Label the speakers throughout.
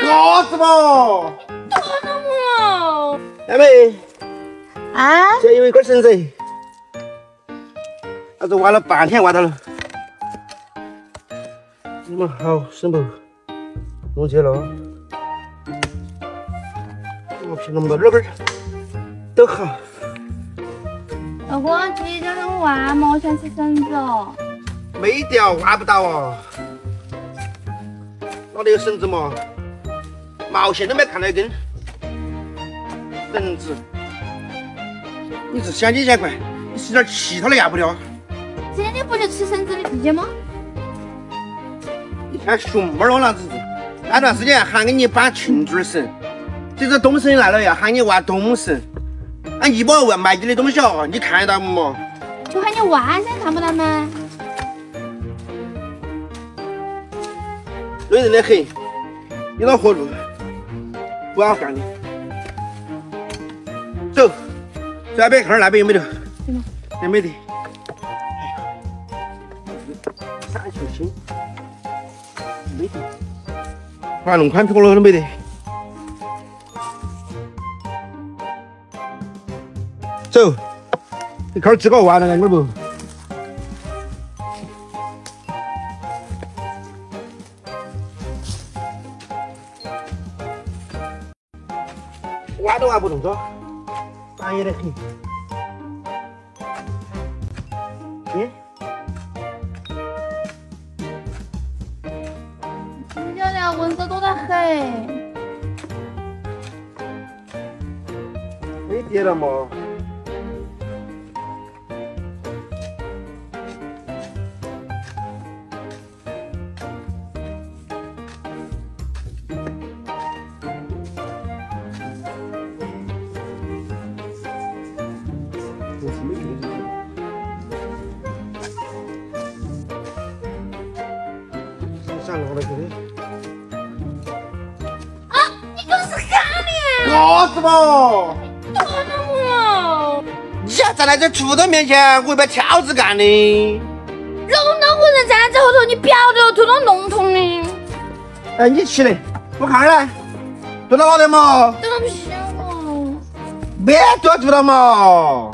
Speaker 1: 啥子嘛？
Speaker 2: 干了嘛？
Speaker 1: 妹妹，
Speaker 2: 啊？
Speaker 1: 这有一根绳子，那都挖了半天挖到了。你们好生不？弄起了。我平那么多哪根都好。
Speaker 2: 老公，急着能挖嘛？我想吃绳子哦。
Speaker 1: 没掉，挖不到啊！哪里有绳子嘛？毛线都没看到一根绳子。你是想几千块？你使点其他的压不了。
Speaker 2: 今天不就吃绳子的季节吗？
Speaker 1: 一天熊猫了那子。那段时间喊给你搬庆祝绳，这次冬绳来了要喊你挖冬绳。俺一包卖你的东西哦，你看得到么？
Speaker 2: 就喊你挖噻，看不到吗？
Speaker 1: 累人的很，你恼火路，不要干的。走，这边看那边有没得？也没得。三球星，没得。快弄宽皮了都没得。走，你看这个挖了，我不。挖都挖不动着，半夜的很。嗯？
Speaker 2: 你晓得蚊子多得很。
Speaker 1: 没跌了嘛？上哪了去的？
Speaker 2: 啊！你这是干的？
Speaker 1: 啥子嘛？
Speaker 2: 干了嘛？
Speaker 1: 你还站在这猪头面前，我被挑子干的。
Speaker 2: 肉脑个人站在这后头，你不要得头都弄痛的。
Speaker 1: 哎，你起来，我看来，蹲到哪里嘛？
Speaker 2: 蹲到屁股。
Speaker 1: 没蹲到嘛？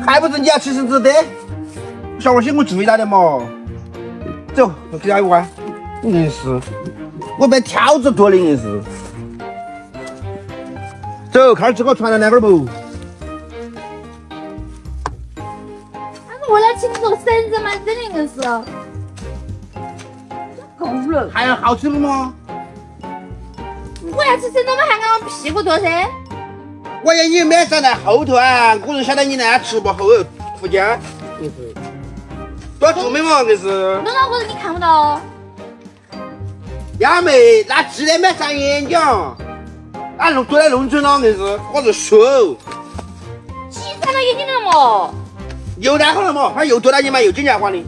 Speaker 1: 还不是你要吃绳子的？小伙些我注意到的嘛。走，我给他一碗。硬是，我被挑子剁的硬是。走，看这个传到那个不？
Speaker 2: 他是为了请你做绳子嘛，真的硬是。够了。
Speaker 1: 还要好吃了吗？
Speaker 2: 我要吃绳子，我还敢往屁股剁噻。
Speaker 1: 我也你没站在后头啊，我就晓得你那吃不后附件，硬是。多注没嘛，硬是。
Speaker 2: 弄到我你看不到。
Speaker 1: 幺妹，那记得没长眼睛，那弄多来弄准了，硬是，我是手。
Speaker 2: 挤穿到眼睛了么？
Speaker 1: 又来好了嘛，他又多了你嘛，又经常还的。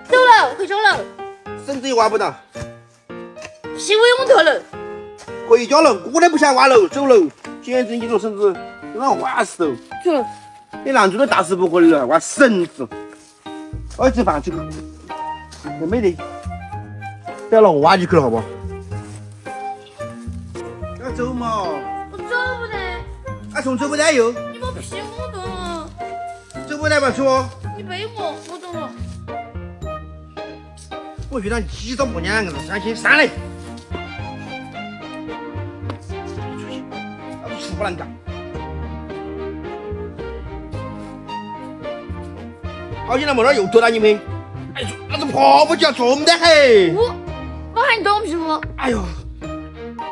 Speaker 2: 走了，回家了。
Speaker 1: 绳子也挖不到，
Speaker 2: 屁股也往头了。
Speaker 1: 回家了，我都不想挖了，走了。简直你这绳子让我挖死了。
Speaker 2: 走了。
Speaker 1: 你男主都打死不活的了，挖绳子。我吃饭去，也没得，不要让我挖进去了，好不好？要走嘛？
Speaker 2: 我走不得。
Speaker 1: 啊，从走不得又？
Speaker 2: 你把屁股动了。
Speaker 1: 走不得嘛，说。
Speaker 2: 你背我，我懂了。
Speaker 1: 我遇到几张不两个是伤心，上来。出去，那不出不能干。好久了没那又剁到你们，哎呦，那是婆婆脚重得很。
Speaker 2: 我喊你动我屁股。
Speaker 1: 哎呦，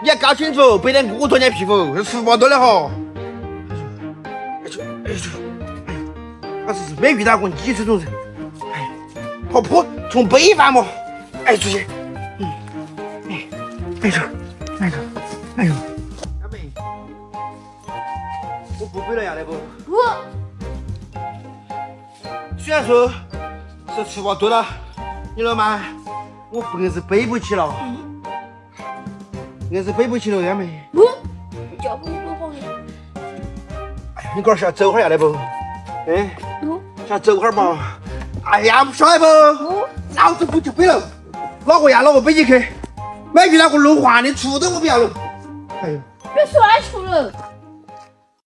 Speaker 1: 你要搞清楚，别人我剁你屁股是福报多的哈。哎呦，哎呦，哎呦，我是没遇到过你这种人。哎，婆婆从北方嘛，哎出去，哎，哎呦，哎呦，哎呦，阿妹，我不背了呀，来不？
Speaker 2: 不。
Speaker 1: 虽然说是吃饱多了，你老妈，我不硬是背不起了，硬是背不起了，幺妹。
Speaker 2: 不，叫不我
Speaker 1: 哎呀，你哥儿是要走会儿要得不？哎，
Speaker 2: 不，
Speaker 1: 想走会儿嘛？哎呀，不帅不？
Speaker 2: 不，
Speaker 1: 老子不就背了，哪个要哪个背起去，买皮那个路环的出都我不要了。哎呦，
Speaker 2: 别说爱出了。